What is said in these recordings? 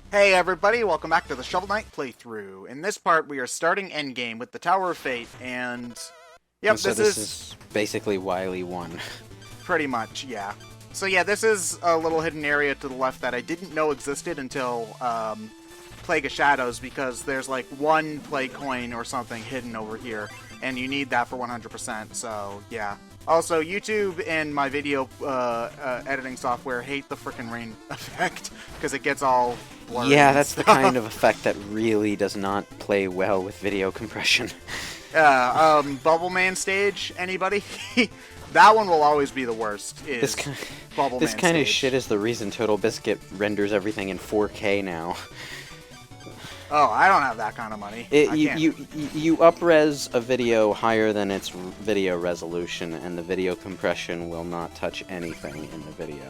Hey everybody, welcome back to the Shovel Knight playthrough. In this part, we are starting endgame with the Tower of Fate, and... Yep, And so this is basically Wily 1. pretty much, yeah. So yeah, this is a little hidden area to the left that I didn't know existed until, Plague of Shadows, because there's like one Plague coin or something hidden over here, and you need that for 100%, so yeah. Also, YouTube and my video editing software hate the frickin' rain effect, because it gets all blurry. Yeah, that's the kind of effect that really does not play well with video compression. Bubble Man stage, anybody? That one will always be the worst, is Bubble This Man kind of stage. shit is the reason Total Biscuit renders everything in 4K now. Oh, I don't have that kind of money. You up-res a video higher than its video resolution, and the video compression will not touch anything in the video.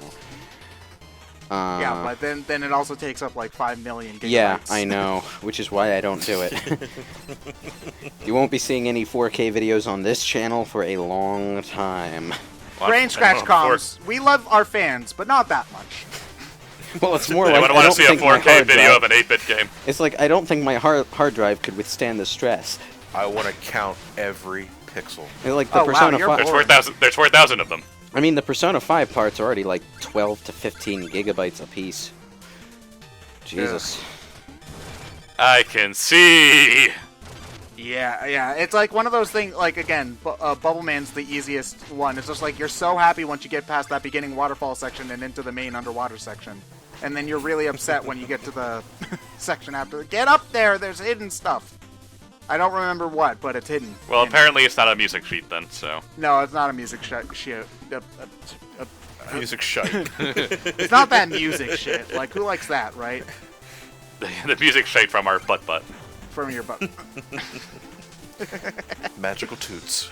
Yeah, but then it also takes up like 5 million gigabytes. Yeah, I know, which is why I don't do it. You won't be seeing any 4K videos on this channel for a long time. BrainScratch comms. We love our fans, but not that much. Well, it's more I like want I to don't see a think my 4K hard video drive, of an 8-bit game. It's like I don't think my hard drive could withstand the stress. I want to count every pixel. And like the Oh, wow, Persona you're 5, There's 4,000. There's 4,000 of them. I mean the Persona 5 parts are already like 12 to 15 gigabytes apiece. Jesus. I can see. Yeah, it's like one of those things, like, again, Bubble Man's the easiest one. It's just like, you're so happy once you get past that beginning waterfall section and into the main underwater section. And then you're really upset when you get to the section after. Get up there, there's hidden stuff. I don't remember what, but it's hidden. Well, And- apparently it's not a music sheet then. So No, it's not a music shit. Music shite. It's not that music shit. Like, who likes that, right? the music sheet from our butt. From your butt. Magical toots.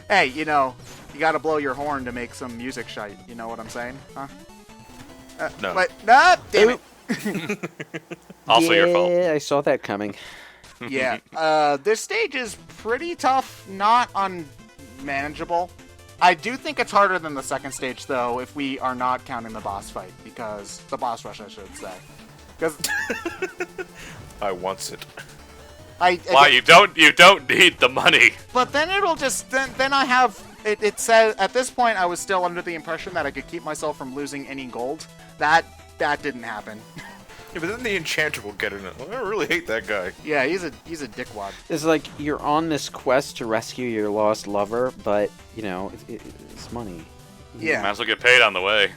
Hey, you know, you gotta blow your horn to make some music shite. You know what I'm saying? Huh? No. But, nah, damn it. Also your fault. Yeah, I saw that coming. Yeah. This stage is pretty tough, not unmanageable. I do think it's harder than the second stage, though, if we are not counting the boss fight, because the boss rush, I should say. Because I wants it. Why you don't need the money? But then it'll just then I have it. It says at this point I was still under the impression that I could keep myself from losing any gold. That didn't happen. Yeah, but then the enchanter will get in it. I really hate that guy. Yeah, he's a dickwad. It's like you're on this quest to rescue your lost lover, but you know it's money. Might Yeah, as well get paid on the way.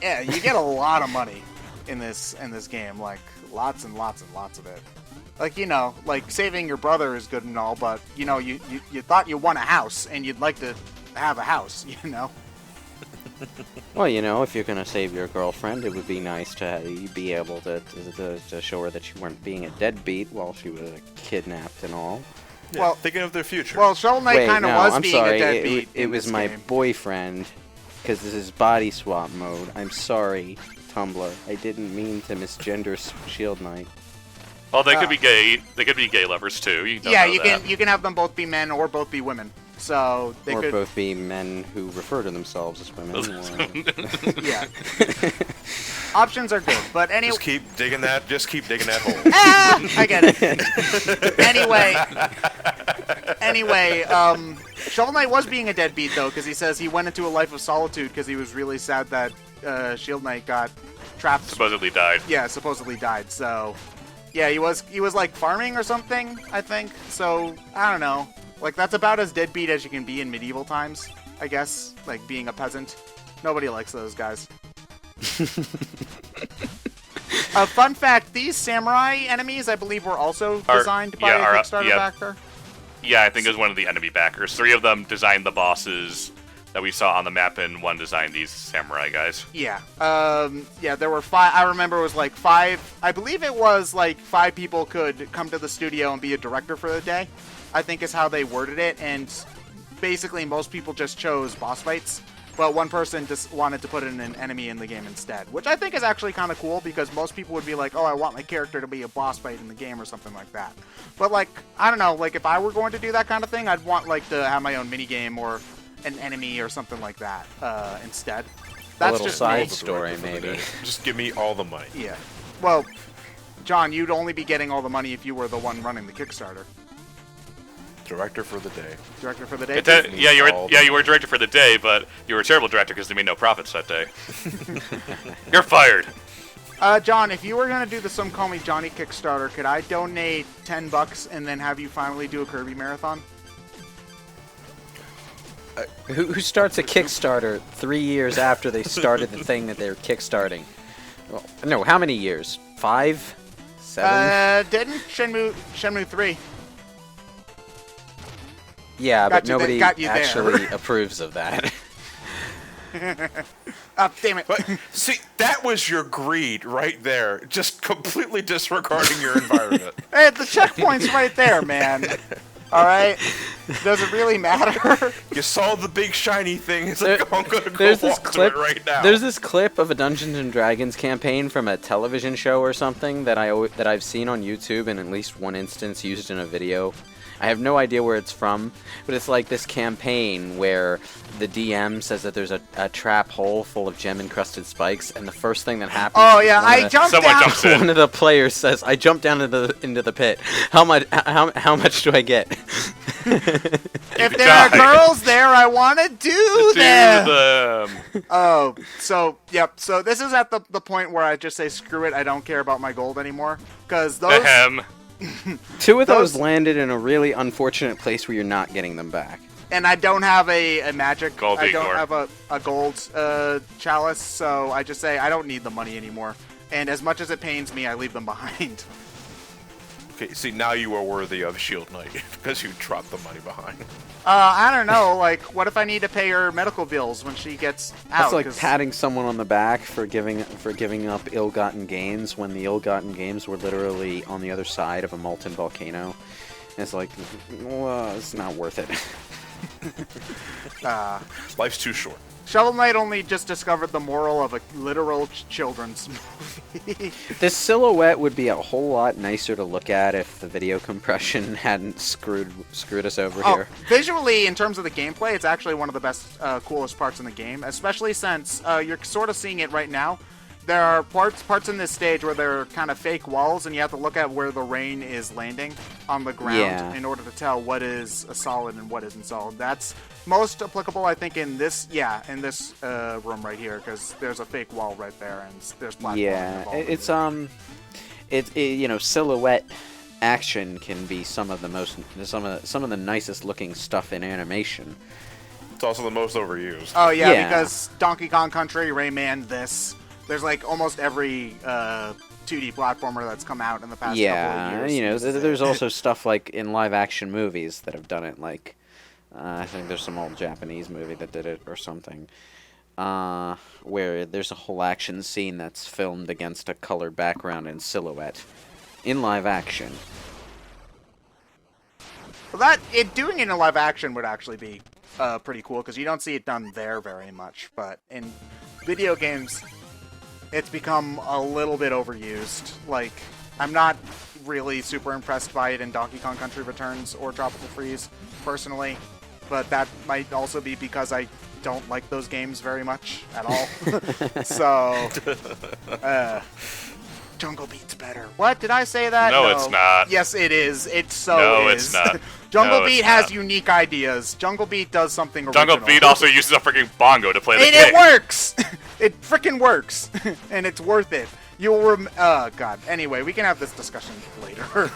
yeah, you get a lot of money in this game, like lots and lots and lots of it. Like, you know, like saving your brother is good and all, but you know, you thought you won a house and you'd like to have a house, you know. Well, you know, if you're gonna save your girlfriend, it would be nice to be able to show her that you weren't being a deadbeat while she was kidnapped and all. Yeah, Well- thinking of their future. Well, Shovel Knight Wait, kind of no, was I'm being sorry. a deadbeat. It in was this my game. boyfriend, because this is body swap mode. I'm sorry, Tumblr. I didn't mean to misgender Shield Knight. Well, they could be gay. They could be gay lovers too. You don't Yeah, know that. you can have them both be men or both be women. So they Or could both be men who refer to themselves as women. or- yeah. Options are good, but anyway. just keep digging that. Just keep digging that hole. I get it. anyway, Shovel Knight was being a deadbeat though, because he says he went into a life of solitude because he was really sad that Shield Knight got trapped. Supposedly died. Yeah, supposedly died. So, yeah, he was like farming or something, I think. So I don't know. Like that's about as deadbeat as you can be in medieval times, I guess. Like being a peasant. Nobody likes those guys. Fun fact: these samurai enemies, I believe, were also designed by a Kickstarter backer. Yeah, I think it was one of the enemy backers. 3 of them designed the bosses that we saw on the map, and 1 designed these samurai guys. Yeah. Yeah, there were 5. I remember it was like 5. I believe it was like 5 people could come to the studio and be a director for the day, I think is how they worded it. And basically, most people just chose boss fights. But one person just wanted to put in an enemy in the game instead, which I think is actually kind of cool because most people would be like, oh, I want my character to be a boss fight in the game or something like that. But, like, I don't know, like, if I were going to do that kind of thing, I'd want, like, to have my own minigame or an enemy or something like that instead. That's little just side me. story, maybe. Just give me all the money. Yeah. Well, John, you'd only be getting all the money if you were the one running the Kickstarter. Director for the day. Director for the day. You were director for the day, but you were a terrible director because they made no profits that day. You're fired. John, if you were gonna do the Some Call Me Johnny Kickstarter, could I donate $10 and then have you finally do a Kirby marathon? Who starts a Kickstarter 3 years after they started the thing that they're kickstarting? Well, no, how many years? 5? 7? Didn't Shenmue 3? Yeah, but got nobody you there. actually approves of that. Oh, damn it! But see, that was your greed right there. Just completely disregarding your environment. Hey, the checkpoint's right there, man. All right. Does it really matter? You saw the big shiny thing. It's like, I'm gonna go There's this walk clip to it right now. There's this clip of a Dungeons and Dragons campaign from a television show or something that I've seen on YouTube and at least one instance used in a video. I have no idea where it's from, but it's like this campaign where the DM says that there's a trap hole full of gem-encrusted spikes, and the first thing that happens. Oh yeah, I jumped Someone down. jumps in. One of the players says, "I jumped down into the pit. How much do I get?" If there are girls there, I want to do them. Oh, so yep. So this is at the point where I just say screw it. I don't care about my gold anymore because those. Ahem. 2 of those landed in a really unfortunate place where you're not getting them back. And I don't have a magic. Gold I don't ignore. have a gold chalice, so I just say I don't need the money anymore. And as much as it pains me, I leave them behind. Okay, see, now you are worthy of Shield Knight because you dropped the money behind. I don't know. Like, what if I need to pay her medical bills when she gets out? That's like 'Cause- patting someone on the back for giving up ill-gotten gains when the ill-gotten gains were literally on the other side of a molten volcano. And it's like, well, it's not worth it. Life's too short. Shovel Knight only just discovered the moral of a literal children's movie. This silhouette would be a whole lot nicer to look at if the video compression hadn't screwed us over here. Visually, in terms of the gameplay, it's actually one of the best, coolest parts in the game, especially since you're sort of seeing it right now. There are parts in this stage where there are kind of fake walls, and you have to look at where the rain is landing on the ground in order to tell what is a solid and what isn't solid. That's most applicable, I think, in this room right here, because there's a fake wall right there, and there's platforms. Yeah, it's silhouette action can be some of the nicest looking stuff in animation. It's also the most overused. Oh yeah, Yeah. because Donkey Kong Country, Rayman, this. There's like almost every 2D platformer that's come out in the past couple of years. There's also stuff like in live-action movies that have done it. Like, I think there's some old Japanese movie that did it or something, where there's a whole action scene that's filmed against a colored background in silhouette, in live action. Well, doing it in live action would actually be pretty cool because you don't see it done there very much. But in video games, it's become a little bit overused. Like, I'm not really super impressed by it in Donkey Kong Country Returns or Tropical Freeze, personally. But that might also be because I don't like those games very much at all. So, Jungle Beat's better. What? Did I say that? No, it's not. Yes, it is. It is. No, it's not. Jungle No, it's Beat has not. unique ideas. Jungle Beat does something original. Jungle Beat also uses a freaking bongo to play the And game. it works! It freaking works! And it's worth it. You'll God. Anyway, we can have this discussion later.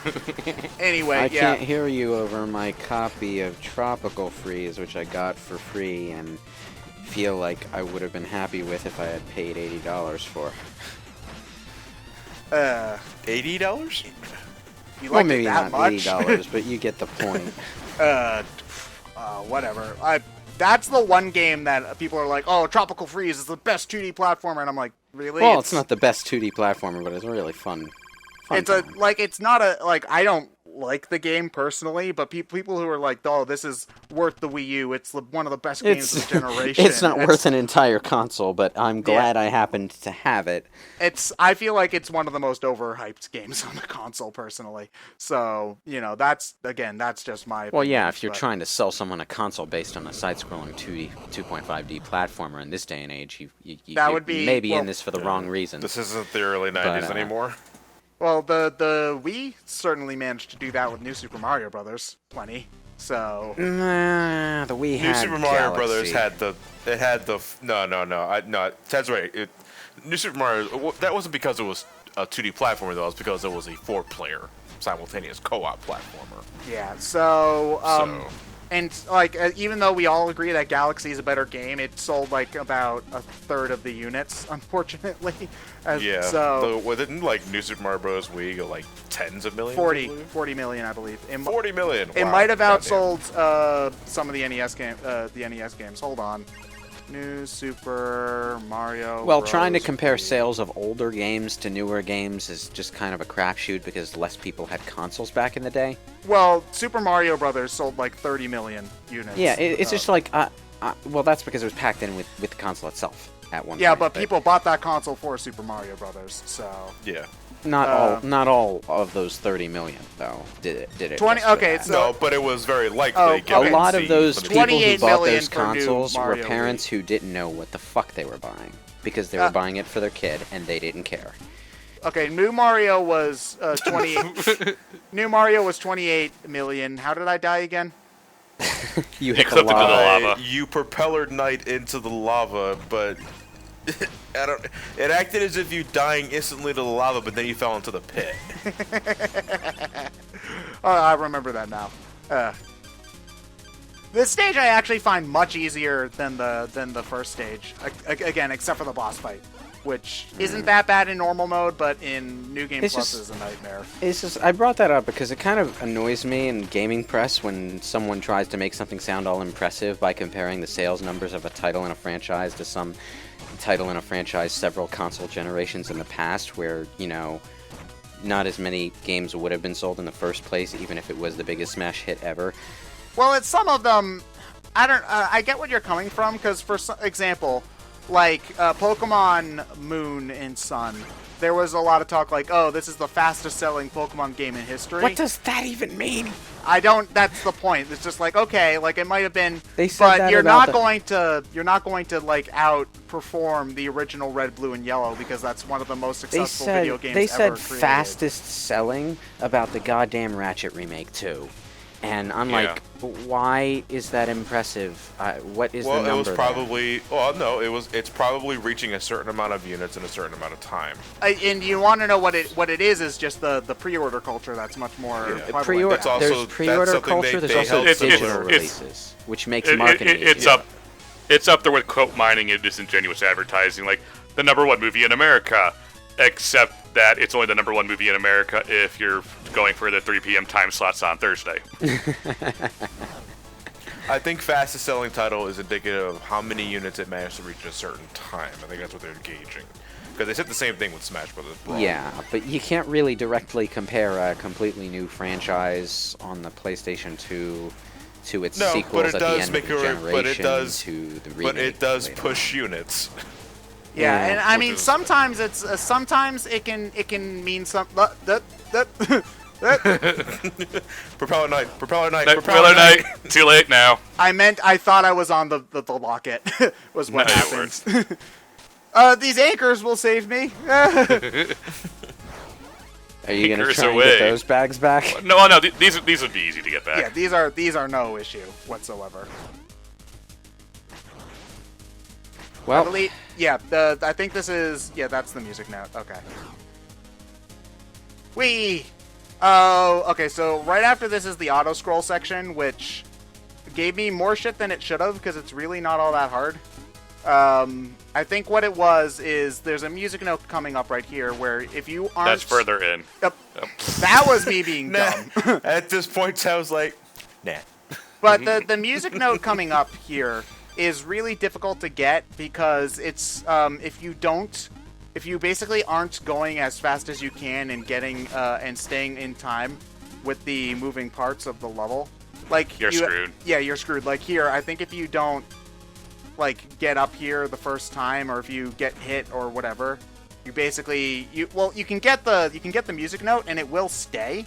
Anyway, I yeah. can't hear you over my copy of Tropical Freeze, which I got for free and feel like I would have been happy with if I had paid $80 for. $80? You Well, like maybe it that not much? $80, but you get the point. Whatever. That's the one game that people are like, oh, Tropical Freeze is the best 2D platformer, and I'm like, really? Well, it's not the best 2D platformer, but it's really fun. It's not a, like, I don't like the game personally, but people who are like, "Oh, this is worth the Wii U. It's one of the best games of the generation." It's not worth an entire console, but I'm glad I happened to have it. I feel like it's one of the most overhyped games on the console, personally. So, that's just my opinion. Well, yeah, if you're trying to sell someone a console based on a side-scrolling 2.5D platformer in this day and age, you may be in this for the wrong reason. This isn't the early 90s anymore. Well, the Wii certainly managed to do that with New Super Mario Brothers, plenty. So the Wii had New Super Mario Galaxy. Brothers no, Ted's right. New Super Mario, that wasn't because it was a 2D platformer, though. It was because it was a 4-player simultaneous co-op platformer. Yeah, and even though we all agree that Galaxy is a better game, it sold like about a third of the units, unfortunately. Didn't New Super Mario Bros. Wii go like tens of millions? 40 million, I believe. 40 million. It might have outsold some of the NES games. Hold on. New Super Mario Well, Bros. trying to compare sales of older games to newer games is just kind of a crapshoot because less people had consoles back in the day. Well, Super Mario Brothers sold like 30 million units. Yeah, it's just like, well, that's because it was packed in with the console itself at one point. Yeah, but people bought that console for Super Mario Brothers, so... Yeah. Not all of those 30 million though did it. 20. Okay, so no, but it was very likely. A lot of those people who bought those for new consoles were Mario parents Wii. who didn't know what the fuck they were buying because they were buying it for their kid and they didn't care. Okay, New Mario was 28. New Mario was 28 million. How did I die again? You hit the clipped into the lava. lava. You propellered Knight into the lava, but it acted as if you dying instantly to the lava, but then you fell into the pit. Oh, I remember that now. This stage I actually find much easier than the first stage. Again, except for the boss fight, which isn't that bad in normal mode, but in New Game Plus is a nightmare. It's just I brought that up because it kind of annoys me in gaming press when someone tries to make something sound all impressive by comparing the sales numbers of a title in a franchise to some title in a franchise several console generations in the past where, not as many games would have been sold in the first place, even if it was the biggest smash hit ever. Well, it's some of them. I get what you're coming from, because for example, like Pokemon Moon and Sun, there was a lot of talk like, oh, this is the fastest selling Pokemon game in history. What does that even mean? That's the point. It's just like, okay, like it might have been, they said but that you're about not going to like outperform the original Red, Blue, and Yellow because that's one of the most successful video games They ever said created. fastest selling about the goddamn Ratchet remake too. And I'm like, why is that impressive? What is the number? Well, it was probably. Well, no, it's probably reaching a certain amount of units in a certain amount of time. And you want to know what it is just the pre-order culture that's much more prevalent. There's pre-order culture. There's also digital releases, which makes marketing easier. It's up there with quote mining and disingenuous advertising, like the #1 movie in America, except that it's only the #1 movie in America if you're going for the 3 p.m. time slots on Thursday. I think fastest selling title is indicative of how many units it managed to reach at a certain time. I think that's what they're gauging. Because they said the same thing with Smash Bros. Brawl. Yeah, but you can't really directly compare a completely new franchise on the PlayStation 2 to its sequels at the end of the generation to the remake. But it does later push on. units. Yeah, and I mean sometimes sometimes it can mean some Propeller Knight. Too late now. I thought I was on the locket was what happens. These anchors will save me. Are you gonna try and get those bags back? No, these would be easy to get back. Yeah, these are no issue whatsoever. Well, I believe, I think this is, that's the music note. Okay. Oh, okay, so right after this is the auto-scroll section, which gave me more shit than it should have, because it's really not all that hard. I think what it was is there's a music note coming up right here, where if you aren't... That's further in. Yep. That was me being dumb. At this point, I was like, nah. But the music note coming up here is really difficult to get because it's if you basically aren't going as fast as you can and getting and staying in time, with the moving parts of the level. Like You're screwed. Yeah, you're screwed. Like here, I think if you don't like get up here the first time, or if you get hit or whatever, you basically you can get the music note and it will stay.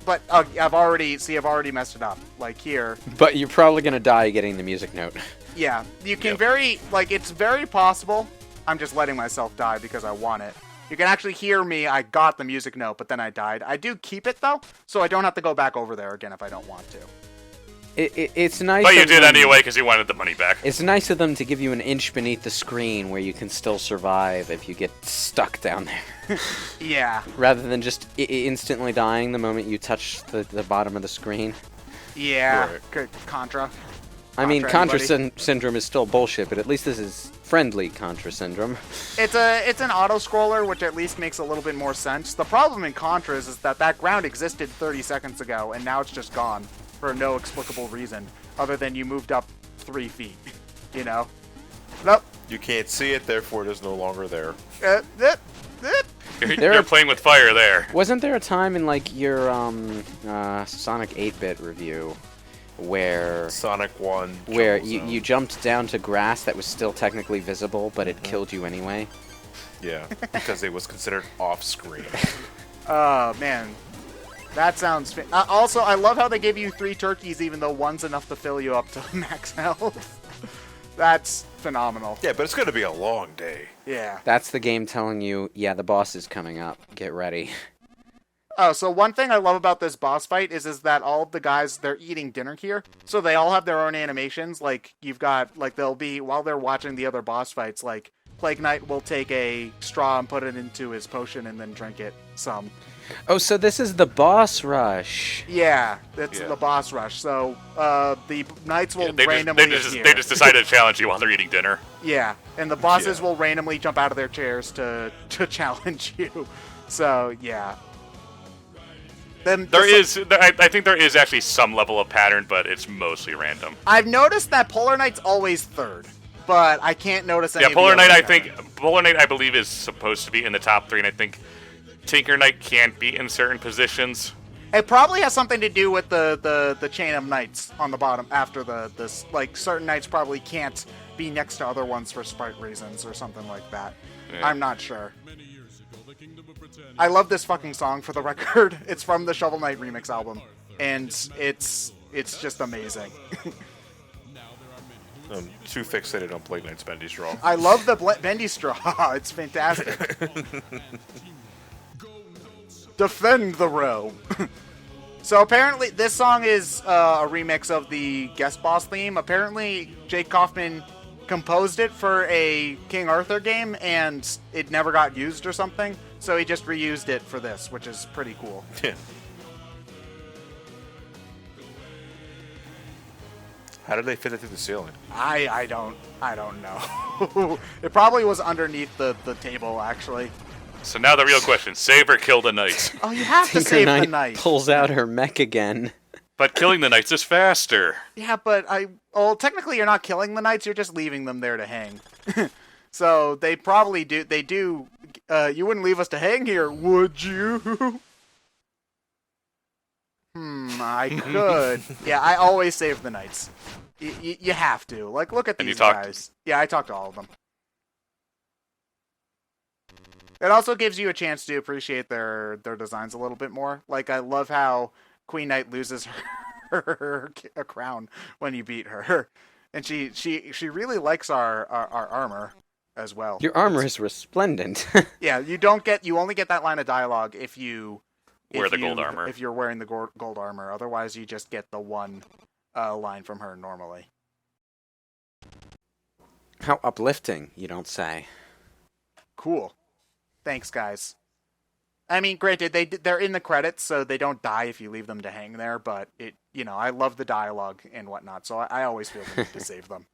But I've already messed it up. Like here. But you're probably gonna die getting the music note. Yeah, you can Yep. it's very possible. I'm just letting myself die because I want it. You can actually hear me. I got the music note, but then I died. I do keep it though, so I don't have to go back over there again if I don't want to. It's nice. But you of did them- anyway because you wanted the money back. It's nice of them to give you an inch beneath the screen where you can still survive if you get stuck down there. Yeah. Rather than just instantly dying the moment you touch the bottom of the screen. Yeah. Right. Contra. I mean, Contra Contra syndrome is still bullshit, but at least this is friendly Contra syndrome. It's an auto scroller, which at least makes a little bit more sense. The problem in Contra is that ground existed 30 seconds ago, and now it's just gone for no explicable reason other than you moved up 3 feet. You know. Nope. You can't see it, therefore it is no longer there. You're playing with fire there. Wasn't there a time in like your Sonic 8-bit review where Sonic 1. where Jungle you, Zone. you jumped down to grass that was still technically visible, but it killed you anyway? Yeah, because it was considered off-screen. Oh, man. That sounds... also, I love how they give you 3 turkeys even though one's enough to fill you up to max health. That's phenomenal. Yeah, but it's going to be a long day. Yeah. That's the game telling you, yeah, the boss is coming up. Get ready. Oh, so one thing I love about this boss fight is that all of the guys, they're eating dinner here. So they all have their own animations. Like, you've got, like, they'll be, while they're watching the other boss fights, like, Plague Knight will take a straw and put it into his potion and then drink it some. Oh, so this is the boss rush. Yeah, that's Yeah. the boss rush. So, the knights will They randomly just appear. decided to challenge you while they're eating dinner. Yeah, and the bosses Yeah. will randomly jump out of their chairs to challenge you. So, yeah. Then I think there is actually some level of pattern, but it's mostly random. I've noticed that Polar Knight's always third, but I can't notice any Yeah, of the Polar Knight, other Polar Knight, I believe, is supposed to be in the top 3, and I think Tinker Knight can't be in certain positions. It probably has something to do with the chain of knights on the bottom after this. Like, certain knights probably can't be next to other ones for sprite reasons or something like that. Yeah. I'm not sure. I love this fucking song, for the record. It's from the Shovel Knight remix album, and it's just amazing. I'm too fixated on Plague Knight's Bendy Straw. I love the bendy straw. It's fantastic. Defend the realm. So apparently this song is a remix of the guest boss theme. Apparently Jake Kaufman composed it for a King Arthur game and it never got used or something. So he just reused it for this, which is pretty cool. Yeah. How did they fit it through the ceiling? I don't know. It probably was underneath the table, actually. So now the real question, save or kill the knights? Oh, you have to Tinker save the Knight knight. pulls out her mech again. But killing the knights is faster. Yeah, but well, technically you're not killing the knights, you're just leaving them there to hang. So they probably do, you wouldn't leave us to hang here, would you? I could. Yeah, I always save the knights. You have to. Like, look at And you these talked- guys. Yeah, I talked to all of them. It also gives you a chance to appreciate their designs a little bit more. Like, I love how Queen Knight loses her a crown when you beat her, and she really likes our armor as well. Your armor is resplendent. Yeah, you only get that line of dialogue if you Wear the gold armor. If you're wearing the gold armor, otherwise you just get the one line from her normally. How uplifting, you don't say. Cool. Thanks, guys. I mean, granted, they're in the credits, so they don't die if you leave them to hang there. But I love the dialogue and whatnot, so I always feel the need to save them.